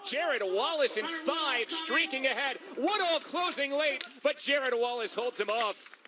Jarryd Wallace in 5, streaking ahead. Woodall closing late, but Jarryd Wallace holds him off.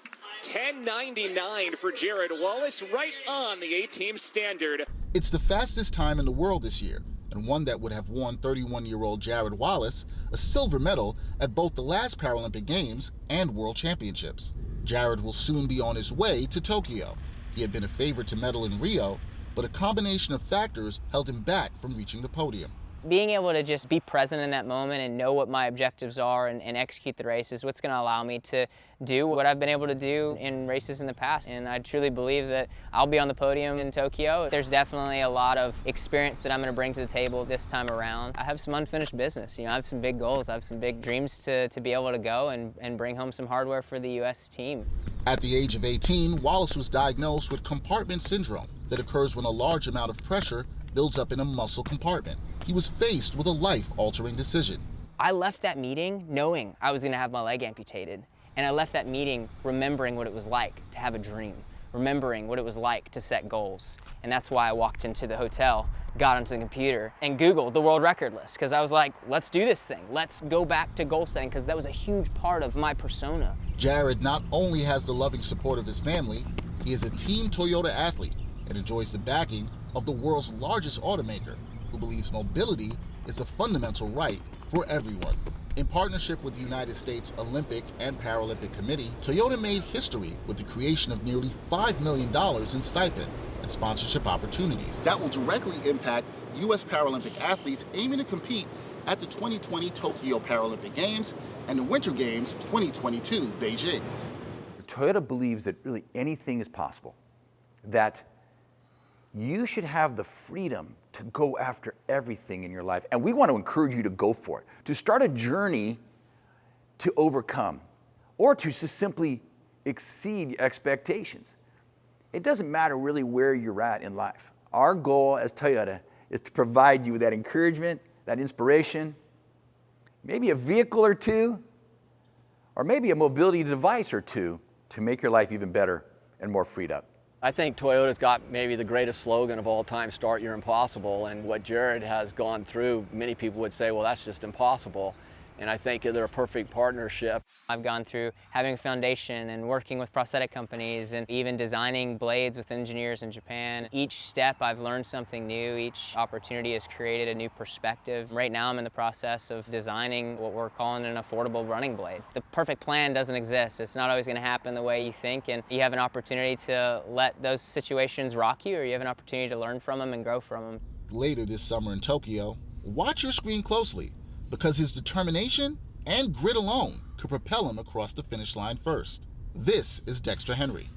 10:99 for Jarryd Wallace, right on the A-team standard. It's the fastest time in the world this year, and one that would have won 31-year-old Jarryd Wallace a silver medal at both the last Paralympic Games and World Championships. Jarryd will soon be on his way to Tokyo. He had been a favorite to medal in Rio, but a combination of factors held him back from reaching the podium. Being able to just be present in that moment and know what my objectives are and execute the race is what's going to allow me to do what I've been able to do in races in the past. And I truly believe that I'll be on the podium in Tokyo. There's definitely a lot of experience that I'm going to bring to the table this time around. I have some unfinished business. I have some big goals. I have some big dreams to be able to go and bring home some hardware for the U.S. team. At the age of 18, Wallace was diagnosed with compartment syndrome that occurs when a large amount of pressure builds up in a muscle compartment. He was faced with a life-altering decision. I left that meeting knowing I was going to have my leg amputated, and I left that meeting remembering what it was like to have a dream, remembering what it was like to set goals. And that's why I walked into the hotel, got onto the computer, and Googled the world record list, because I was like, let's do this thing. Let's go back to goal setting, because that was a huge part of my persona. Jarryd not only has the loving support of his family, he is a Team Toyota athlete and enjoys the backing of the world's largest automaker, who believes mobility is a fundamental right for everyone. In partnership with the United States Olympic and Paralympic Committee, Toyota made history with the creation of nearly $5 million in stipend and sponsorship opportunities that will directly impact U.S. Paralympic athletes aiming to compete at the 2020 Tokyo Paralympic Games and the Winter Games 2022 Beijing. Toyota believes that really anything is possible, that you should have the freedom to go after everything in your life. And we want to encourage you to go for it, to start a journey to overcome, or to just simply exceed expectations. It doesn't matter really where you're at in life. Our goal as Toyota is to provide you with that encouragement, that inspiration, maybe a vehicle or two, or maybe a mobility device or two to make your life even better and more freed up. I think Toyota's got maybe the greatest slogan of all time, start your impossible, and what Jarryd has gone through, many people would say, well, that's just impossible. And I think they're a perfect partnership. I've gone through having a foundation and working with prosthetic companies and even designing blades with engineers in Japan. Each step I've learned something new. Each opportunity has created a new perspective. Right now I'm in the process of designing what we're calling an affordable running blade. The perfect plan doesn't exist. It's not always going to happen the way you think, and you have an opportunity to let those situations rock you, or you have an opportunity to learn from them and grow from them. Later this summer in Tokyo, watch your screen closely, because his determination and grit alone could propel him across the finish line first. This is Dexter Henry.